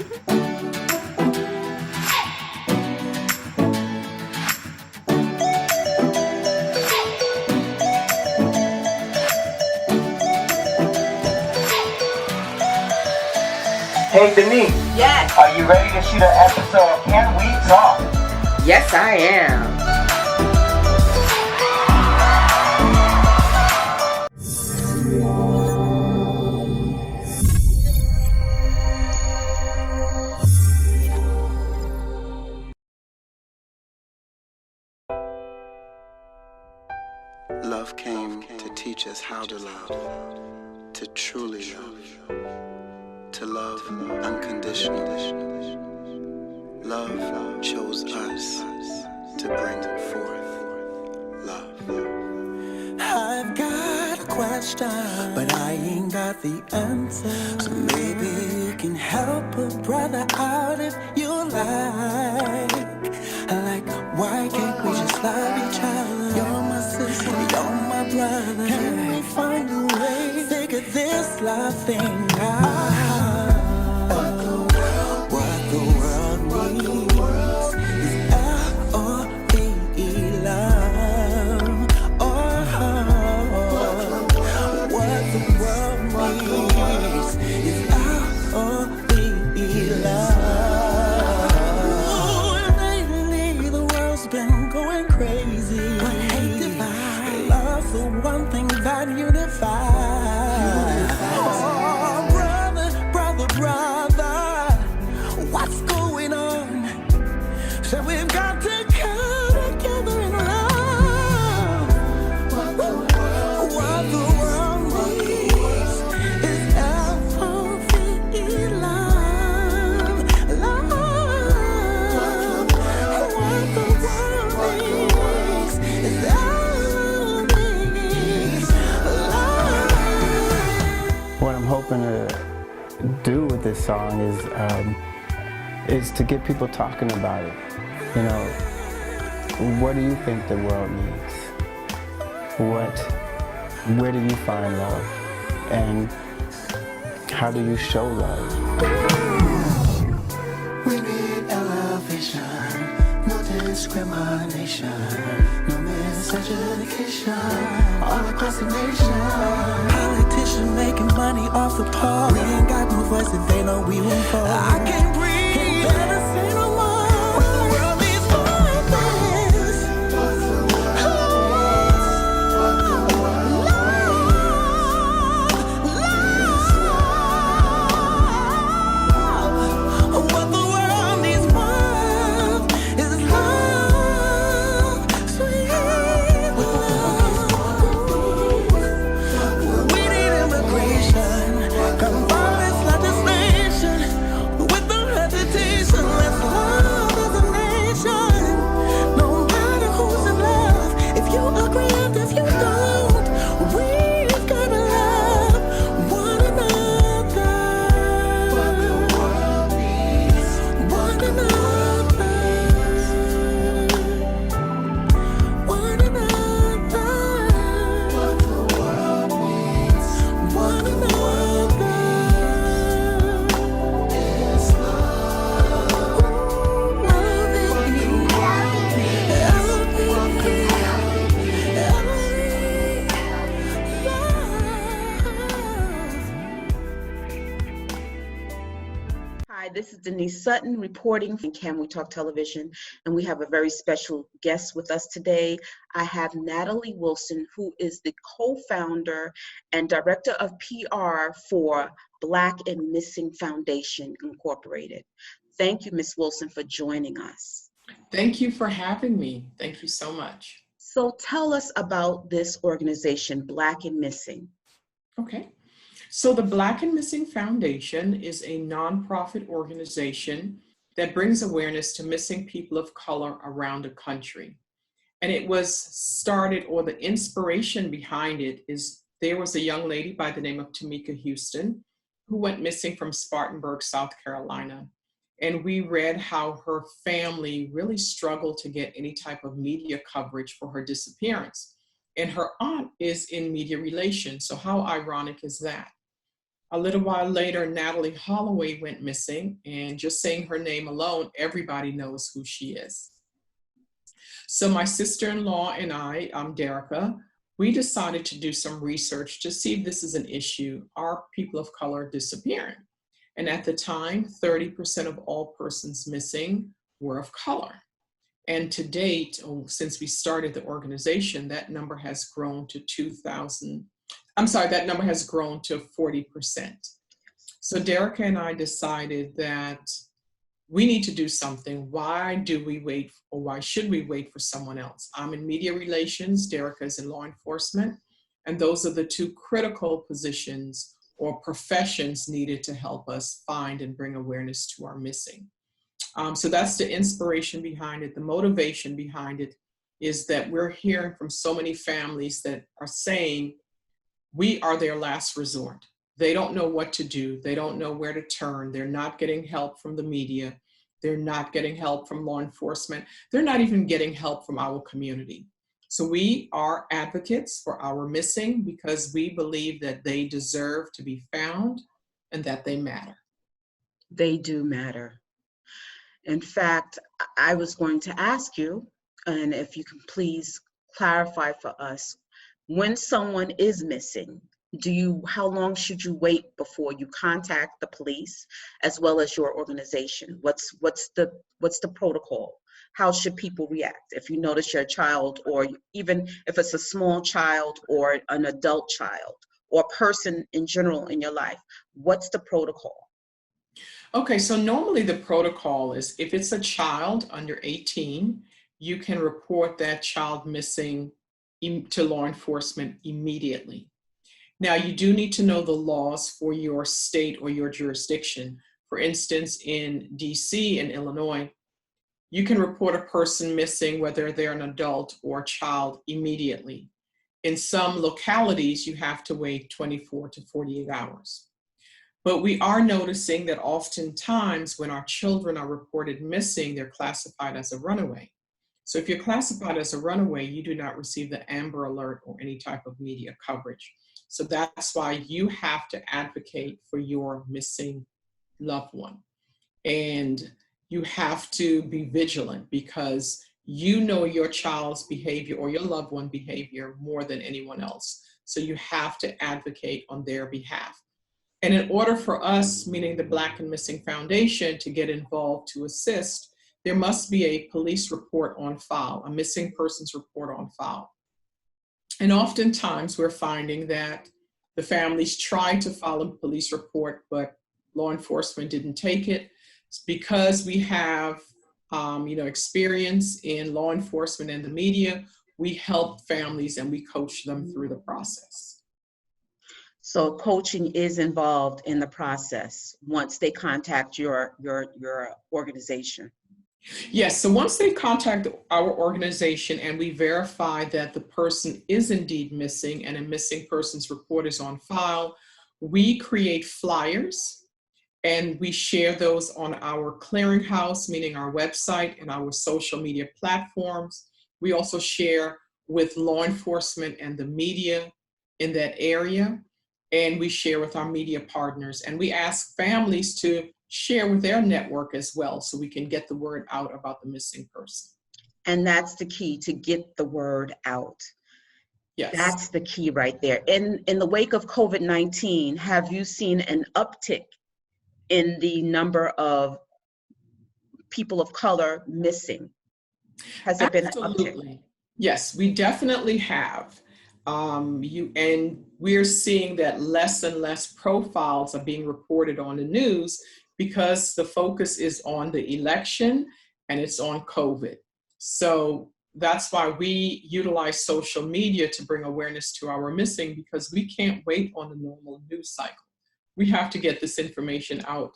Hey Denise. Yes. Are you ready to shoot an episode of Can We Talk? Yes, I am. Love came to teach us how to love, to truly love, to love unconditionally. Love chose us to bring forth love. I've got a question, but I ain't got the answer. So maybe you can help a brother out if you like. Why can't we just love each other? You're my sister, you're my brother. Can we find a way? Figure this love thing out. What the world needs is L-O-V-E, love. What the world needs is L-O-V-E, love. Lately the world's been going crazy. But hate divides. Love's the one thing that unifies. Oh, brother, what's going on? So we've got to come together in love. What the world needs is L-O-V-E, love. What the world needs is L-O-V-E, love. What I'm hoping to do with this song is to get people talking about it. You know, what do you think the world needs? Where do you find love? And how do you show love? We need elevation, no discrimination, no miseducation, all across the nation. Politicians making money off the poor. We ain't got no voice if they know we won't fall. I can't breathe, can't better say no more. What the world needs more of this. What the world needs more is love, sweet love. We need immigration, gun violence legislation, with no hesitation. Let's love as a nation, no matter who's in love. If you agree and if you don't, we've gotta love one another. What the world needs, one another, one another. What the world needs, one another, is love. Hi, this is Denise Sutton reporting from Can We Talk Television, and we have a very special guest with us today. I have Natalie Wilson, who is the co-founder and director of PR for Black and Missing Foundation, Incorporated. Thank you, Ms. Wilson, for joining us. Thank you for having me. Thank you so much. So tell us about this organization, Black and Missing. Okay. So the Black and Missing Foundation is a nonprofit organization that brings awareness to missing people of color around the country. And it was started, or the inspiration behind it is, there was a young lady by the name of Tamika Houston who went missing from Spartanburg, South Carolina. And we read how her family really struggled to get any type of media coverage for her disappearance. And her aunt is in media relations. So how ironic is that? A little while later, Natalie Holloway went missing, and just saying her name alone, everybody knows who she is. So my sister-in-law and I, Derica, we decided to do some research to see if this is an issue. Are people of color disappearing? And at the time, 30% of all persons missing were of color. And to date, since we started the organization, that number has grown to 2,000. I'm sorry, that number has grown to 40%. So Derica and I decided that we need to do something. Why do we wait, or why should we wait for someone else? I'm in media relations, Derica is in law enforcement, and those are the two critical positions or professions needed to help us find and bring awareness to our missing. So that's the inspiration behind it. The motivation behind it is that we're hearing from so many families that are saying we are their last resort. They don't know what to do. They don't know where to turn. They're not getting help from the media. They're not getting help from law enforcement. They're not even getting help from our community. So we are advocates for our missing because we believe that they deserve to be found and that they matter. They do matter. In fact, I was going to ask you, and if you can please clarify for us, when someone is missing, how long should you wait before you contact the police as well as your organization? What's the protocol? How should people react if you notice your child, or even if it's a small child or an adult child or person in general in your life? What's the protocol? Okay, so normally the protocol is if it's a child under 18, you can report that child missing to law enforcement immediately. Now, you do need to know the laws for your state or your jurisdiction. For instance, in DC and Illinois, you can report a person missing, whether they're an adult or a child, immediately. In some localities, you have to wait 24 to 48 hours. But we are noticing that oftentimes when our children are reported missing, they're classified as a runaway. So if you're classified as a runaway, you do not receive the Amber Alert or any type of media coverage. So that's why you have to advocate for your missing loved one. And you have to be vigilant because you know your child's behavior or your loved one behavior more than anyone else. So you have to advocate on their behalf. And in order for us, meaning the Black and Missing Foundation, to get involved to assist, there must be a police report on file, a missing persons report on file. And oftentimes we're finding that the families try to file a police report, but law enforcement didn't take it. It's because we have experience in law enforcement and the media. We help families and we coach them through the process. So coaching is involved in the process once they contact your organization. Yes, so once they contact our organization and we verify that the person is indeed missing and a missing persons report is on file, we create flyers and we share those on our clearinghouse, meaning our website and our social media platforms. We also share with law enforcement and the media in that area, and we share with our media partners, and we ask families to share with their network as well so we can get the word out about the missing person. And that's the key, to get the word out. Yes. That's the key right there. In the wake of COVID-19, have you seen an uptick in the number of people of color missing? Has there been an uptick? Yes, we definitely have. And we're seeing that less and less profiles are being reported on the news because the focus is on the election and it's on COVID. So that's why we utilize social media to bring awareness to our missing, because we can't wait on the normal news cycle. We have to get this information out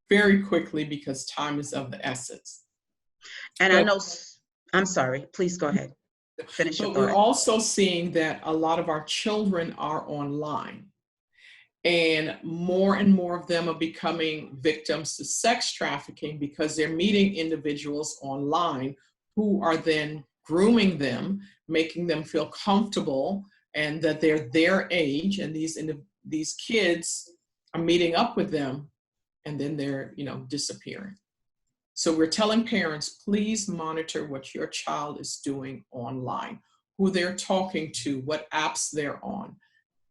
very quickly because time is of the essence. And I know, I'm sorry, please go ahead. Finish your thought. But we're also seeing that a lot of our children are online, and more of them are becoming victims to sex trafficking because they're meeting individuals online who are then grooming them, making them feel comfortable and that they're their age, and these kids are meeting up with them, and then they're, disappearing. So we're telling parents, please monitor what your child is doing online, who they're talking to, what apps they're on.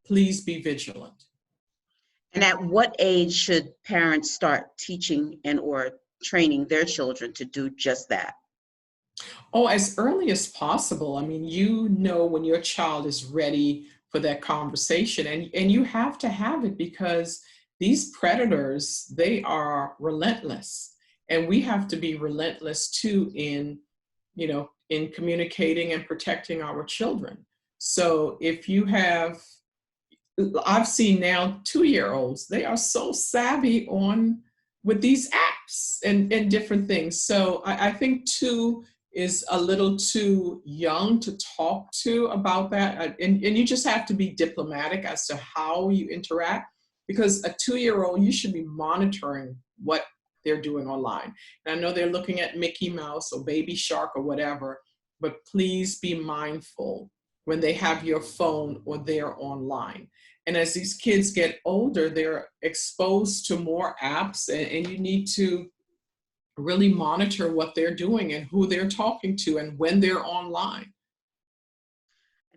Please be vigilant. And at what age should parents start teaching and or training their children to do just that? Oh, as early as possible. I mean, when your child is ready for that conversation, and you have to have it, because these predators, they are relentless, and we have to be relentless too in communicating and protecting our children. So if you have, I've seen now 2-year-olds, they are so savvy with these apps and different things. So I think 2 is a little too young to talk to about that. And you just have to be diplomatic as to how you interact, because a 2-year-old, you should be monitoring what they're doing online. And I know they're looking at Mickey Mouse or Baby Shark or whatever, but please be mindful when they have your phone or they're online. And as these kids get older, they're exposed to more apps, and you need to really monitor what they're doing and who they're talking to and when they're online.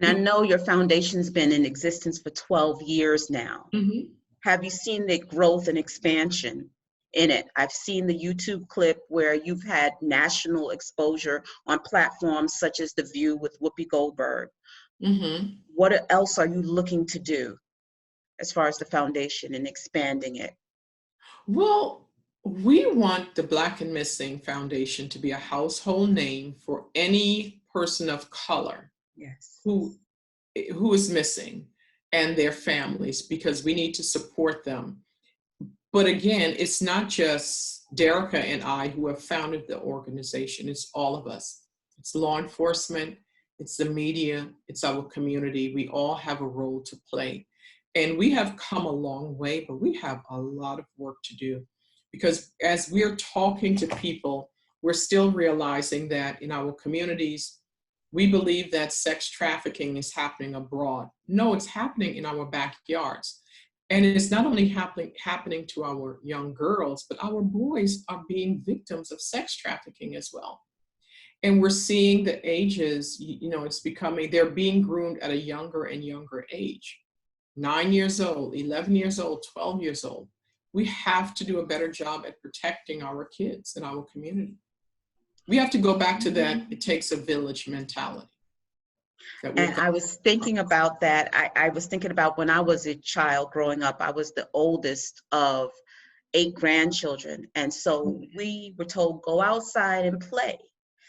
And I know your foundation's been in existence for 12 years now. Mm-hmm. Have you seen the growth and expansion in it? I've seen the YouTube clip where you've had national exposure on platforms such as The View with Whoopi Goldberg. Mm-hmm. What else are you looking to do as far as the foundation and expanding it? Well, we want the Black and Missing Foundation to be a household name for any person of color, yes, who is missing, and their families, because we need to support them. But again, it's not just Derica and I who have founded the organization. It's all of us. It's law enforcement, it's the media, it's our community. We all have a role to play. And we have come a long way, but we have a lot of work to do. Because as we're talking to people, we're still realizing that in our communities, we believe that sex trafficking is happening abroad. No, it's happening in our backyards. And it's not only happening to our young girls, but our boys are being victims of sex trafficking as well. And we're seeing the ages, they're being groomed at a younger and younger age. 9 years old, 11 years old, 12 years old. We have to do a better job at protecting our kids and our community. We have to go back to that it takes a village mentality. And I was thinking about that. I was thinking about when I was a child growing up. I was the oldest of 8 grandchildren. And so we were told, go outside and play.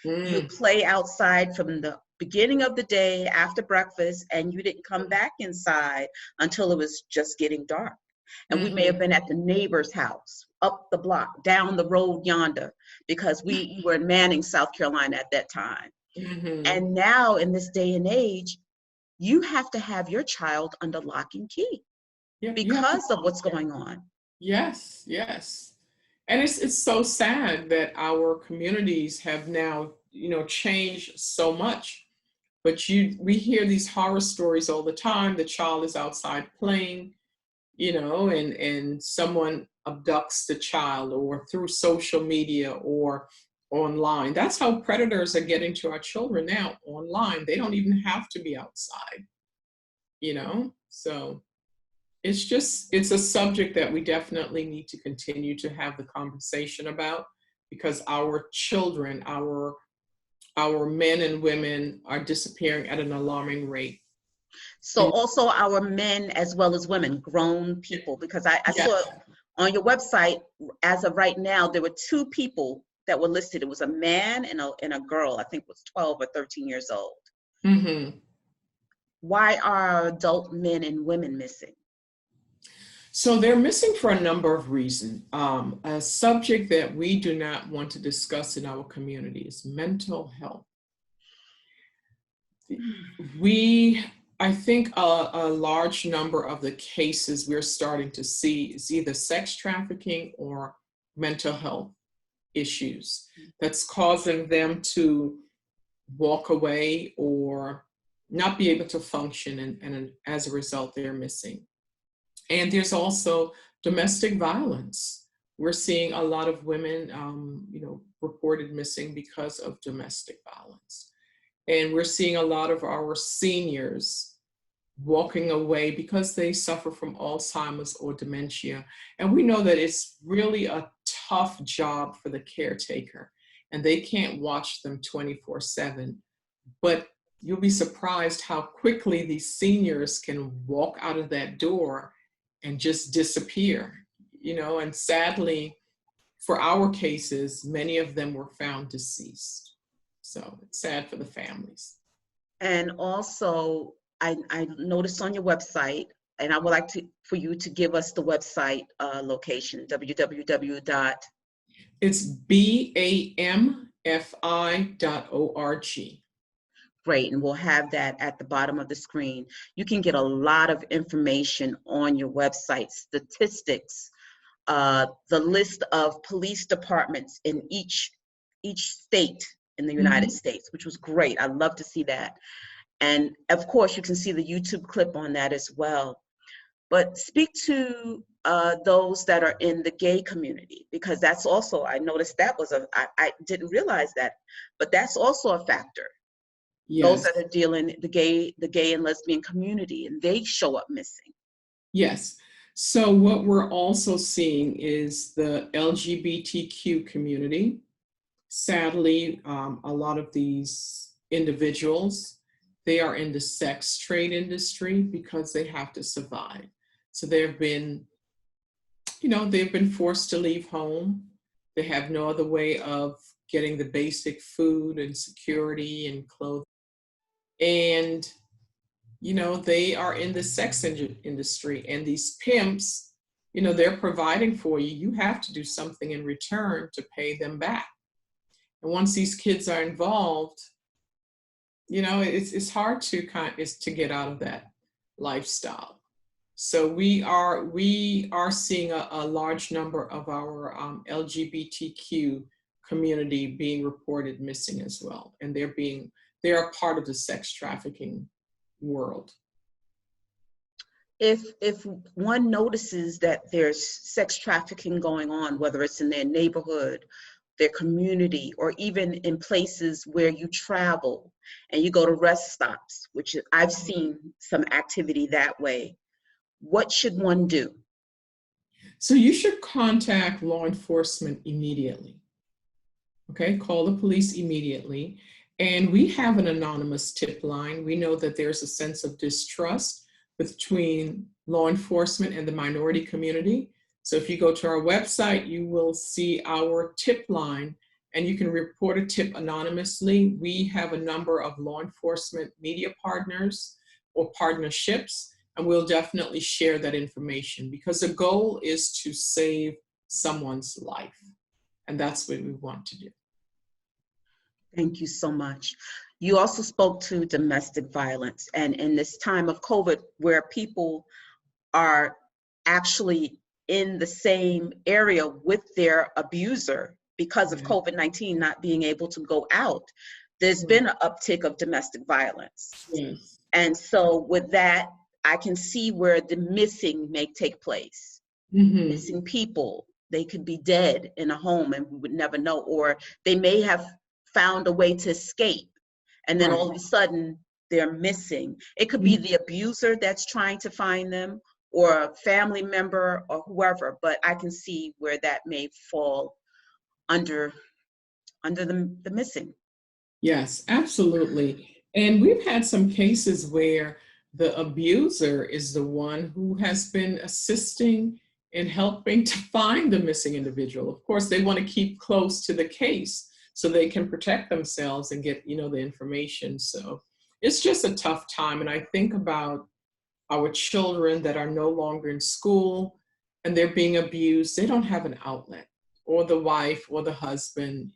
You play outside from the beginning of the day after breakfast, and you didn't come back inside until it was just getting dark. And we may have been at the neighbor's house, up the block, down the road yonder, because we were in Manning, South Carolina at that time. And now in this day and age, you have to have your child under lock and key because of what's going on. Yes, yes. And it's so sad that our communities have now, changed so much. But we hear these horror stories all the time. The child is outside playing, and someone abducts the child, or through social media or online. That's how predators are getting to our children now, online. They don't even have to be outside, So it's a subject that we definitely need to continue to have the conversation about, because our children, our men and women are disappearing at an alarming rate. So also our men as well as women, grown people, because I saw on your website, as of right now, there were 2 people that were listed. It was a man and a girl, I think was 12 or 13 years old. Why are adult men and women missing? So they're missing for a number of reasons. A subject that we do not want to discuss in our community is mental health. I think a large number of the cases we're starting to see is either sex trafficking or mental health issues that's causing them to walk away or not be able to function, and as a result, they're missing. And there's also domestic violence. We're seeing a lot of women, reported missing because of domestic violence. And we're seeing a lot of our seniors walking away because they suffer from Alzheimer's or dementia. And we know that it's really a tough job for the caretaker, and they can't watch them 24/7. But you'll be surprised how quickly these seniors can walk out of that door and just disappear, and sadly, for our cases, many of them were found deceased. So it's sad for the families. And also, I noticed on your website, and I would like for you to give us the website location, www. It's bamfi.org. Great, and we'll have that at the bottom of the screen. You can get a lot of information on your website, statistics, the list of police departments in each state in the United States, which was great. I love to see that. And of course, you can see the YouTube clip on that as well. But speak to those that are in the gay community, because that's also, I noticed that was I didn't realize that, but that's also a factor. Yes. Those that are dealing, the gay and lesbian community, and they show up missing. Yes. So what we're also seeing is the LGBTQ community. Sadly, a lot of these individuals, they are in the sex trade industry because they have to survive. So they've been forced to leave home. They have no other way of getting the basic food and security and clothing. And, they are in the sex industry, and these pimps, they're providing for you. You have to do something in return to pay them back. And once these kids are involved, it's hard to get out of that lifestyle. So we are seeing a large number of our LGBTQ community being reported missing as well, and they are part of the sex trafficking world. If one notices that there's sex trafficking going on, whether it's in their neighborhood, their community, or even in places where you travel and you go to rest stops, which I've seen some activity that way, what should one do? So you should contact law enforcement immediately. Okay, call the police immediately. And we have an anonymous tip line. We know that there's a sense of distrust between law enforcement and the minority community. So if you go to our website, you will see our tip line, and you can report a tip anonymously. We have a number of law enforcement media partners or partnerships, and we'll definitely share that information, because the goal is to save someone's life. And that's what we want to do. Thank you so much. You also spoke to domestic violence, and in this time of COVID, where people are actually in the same area with their abuser because of COVID-19 not being able to go out, there's been an uptick of domestic violence. Yes. And so with that, I can see where the missing may take place. Missing people, they could be dead in a home and we would never know, or they may have found a way to escape, and then all of a sudden they're missing. It could be the abuser that's trying to find them, or a family member, or whoever, but I can see where that may fall under the missing. Yes, absolutely. And we've had some cases where the abuser is the one who has been assisting in helping to find the missing individual. Of course, they want to keep close to the case so they can protect themselves and get, the information. So it's just a tough time. And I think about our children that are no longer in school and they're being abused. They don't have an outlet, or the wife or the husband.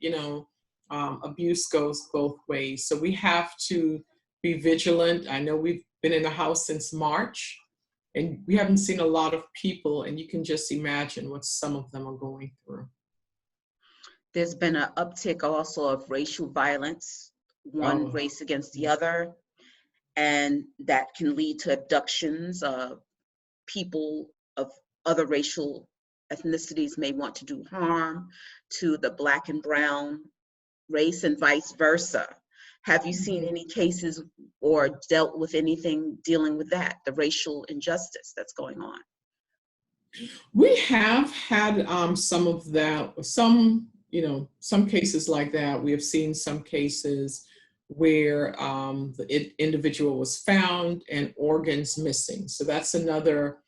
Abuse goes both ways. So we have to be vigilant. I know we've been in the house since March, and we haven't seen a lot of people, and you can just imagine what some of them are going through. There's been an uptick also of racial violence, one race against the other, and that can lead to abductions of people of other racial ethnicities may want to do harm to the Black and brown race and vice versa. Have you seen any cases or dealt with anything dealing with that, the racial injustice that's going on? We have had some of that, some cases like that. We have seen some cases where the individual was found and organs missing. So that's another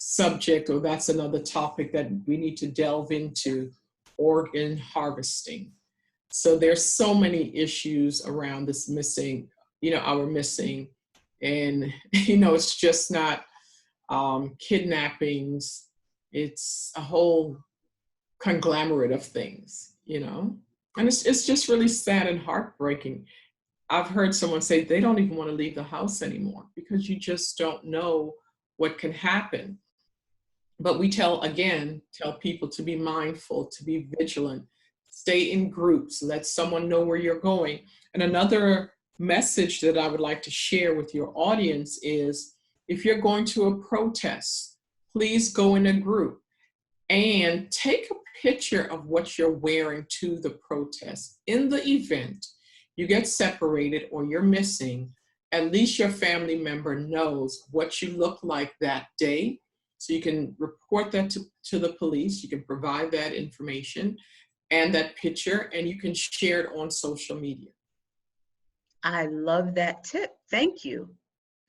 subject, or that's another topic that we need to delve into, organ harvesting. So there's so many issues around this missing, our missing, and it's just not kidnappings. It's a whole conglomerate of things, and it's just really sad and heartbreaking. I've heard someone say they don't even want to leave the house anymore because you just don't know what can happen. But we tell people to be mindful, to be vigilant, stay in groups, let someone know where you're going. And another message that I would like to share with your audience is, if you're going to a protest, please go in a group and take a picture of what you're wearing to the protest. In the event you get separated or you're missing, at least your family member knows what you look like that day. So you can report that to the police, you can provide that information and that picture, and you can share it on social media. I love that tip. Thank you.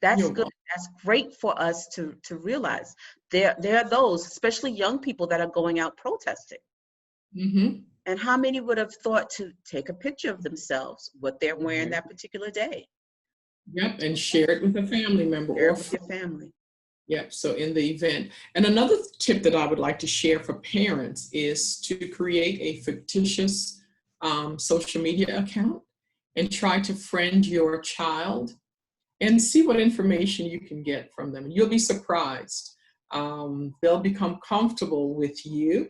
That's You're good. welcome. That's great for us to realize. There are those, especially young people, that are going out protesting. Mm-hmm. And how many would have thought to take a picture of themselves, what they're wearing that particular day? Yep, and share it with a family member Share or it with your family. Yep, so in the event. And another tip that I would like to share for parents is to create a fictitious social media account and try to friend your child and see what information you can get from them. You'll be surprised. They'll become comfortable with you,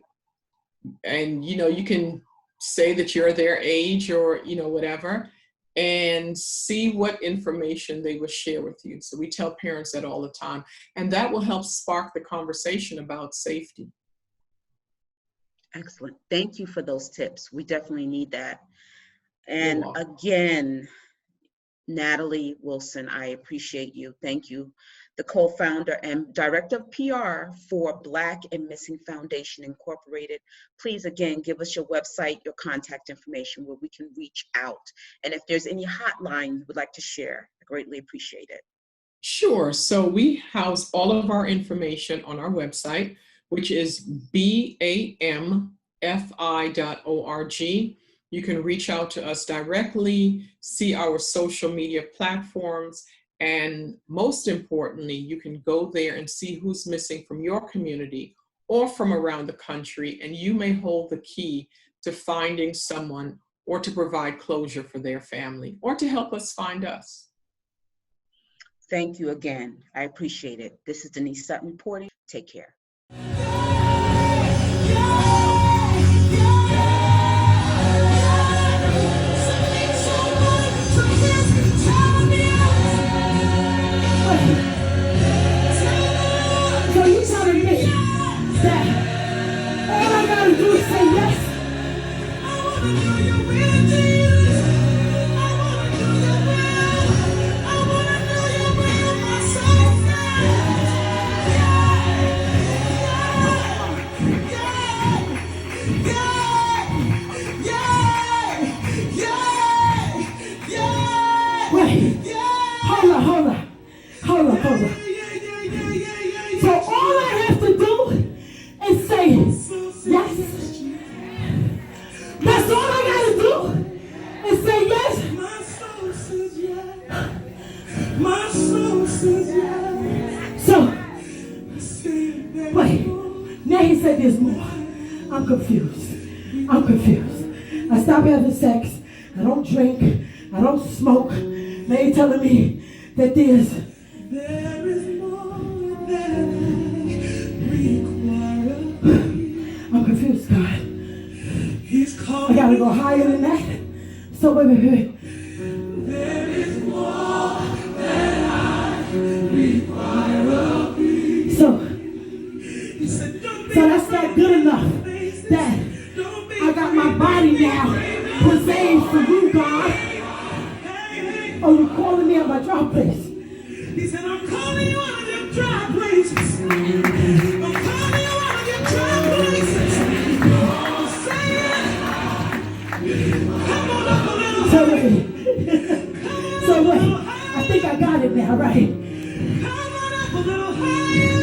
and you can say that you're their age or whatever, and see what information they will share with you. So we tell parents that all the time, and that will help spark the conversation about safety. Excellent. Thank you for those tips. We definitely need that. And again, Natalie Wilson, I appreciate you. Thank you. The co-founder and director of PR for Black and Missing Foundation Incorporated. Please, again, give us your website, your contact information where we can reach out. And if there's any hotline you would like to share, I greatly appreciate it. Sure. So we house all of our information on our website, which is bamfi.org. You can reach out to us directly, see our social media platforms, and most importantly, you can go there and see who's missing from your community or from around the country, and you may hold the key to finding someone or to provide closure for their family or to help us find us. Thank you again. I appreciate it. This is Denise Sutton reporting. Take care. So you telling me that all I gotta do is say yes? I wanna do your will, Jesus. I wanna do your will. I wanna do your will, my soul says. Wait, hold on. So all I have to do is say yes. That's all I gotta do is say yes. My soul says yes. My soul says yes. So, wait. Now he said there's more. I'm confused. I stop having sex. I don't drink. I don't smoke. Now he's telling me that there is more that I require. I'm confused, God. I gotta go higher than that. So wait. There is more that I require of thee. So he said that I got my body now possessed for you, God. Oh, you calling me out my dry place? He said, I'm calling you out of your dry places. I'm calling you out of your dry places. I'm saying, come on up a little. So wait, I think I got it now, right? Come on up a little higher.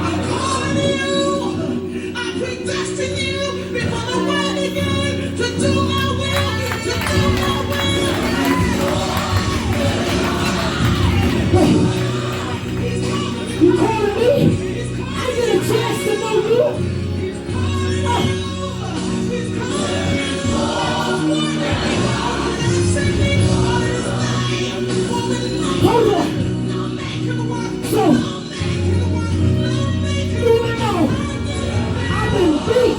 I'm calling you. I predestined you before the world began to do my will, to do my will. Wait, you calling me? I get a chance to know you. Hold on. So, even though I've been beat,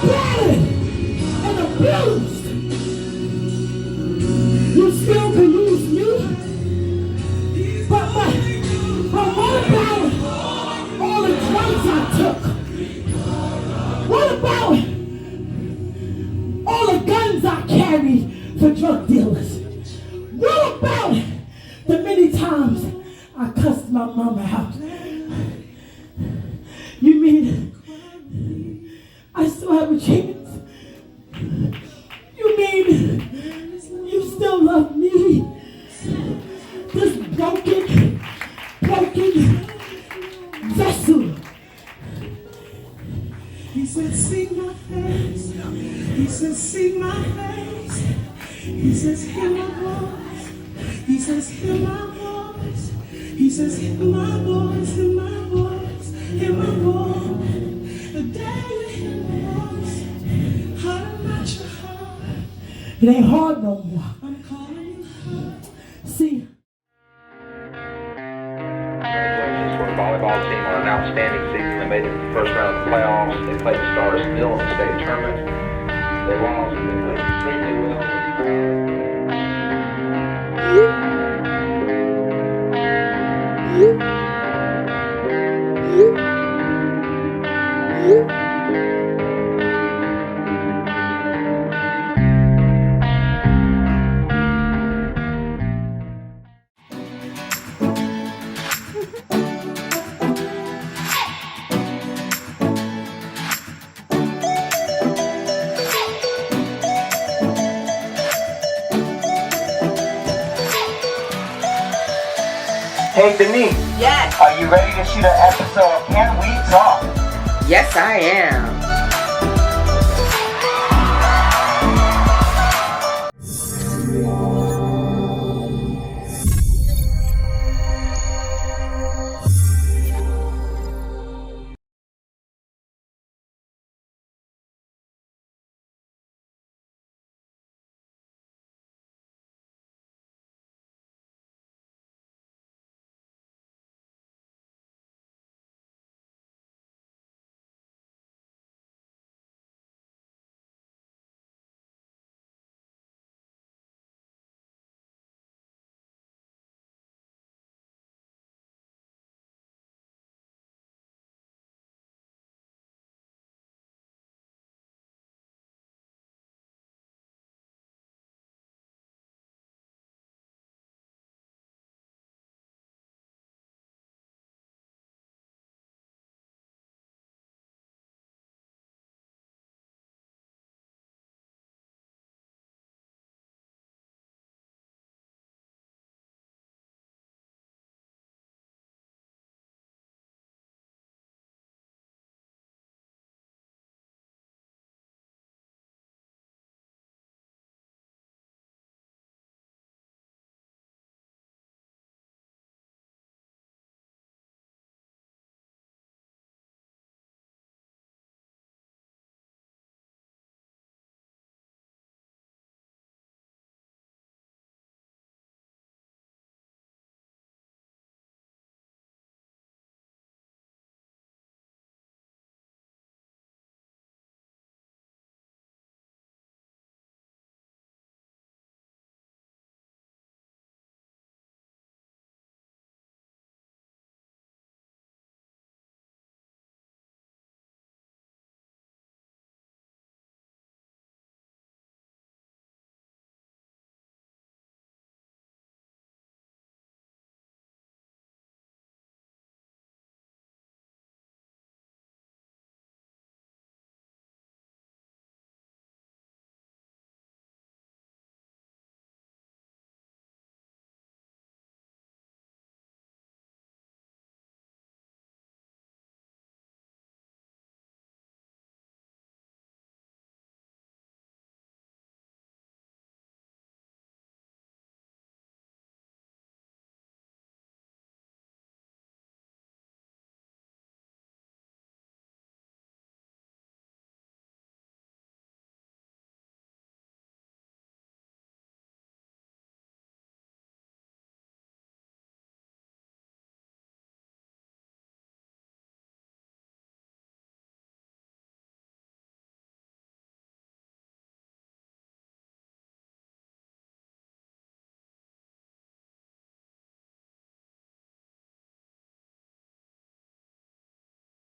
battered, and abused, you still can use me? But what about all the drugs I took? What about all the guns I carried for drug dealers? What about the many times I cussed my mama out? You mean I still have a chance? You mean you still love me? This broken vessel. He said, see my face. He says, see my face. He says, hear my voice. He says, hear my voice. He says, hear my voice, hear my voice, hear my voice. The day you hear my voice, how to match your heart. It ain't hard no more. I'm calling you hard. See. Congratulations for the volleyball team on an outstanding season. They made it to the first round of the playoffs. They played the Stars still in the state tournament. They lost, but they played extremely well. Hey Denise, Yes. are you ready to shoot an episode of Can We Talk? Yes, I am.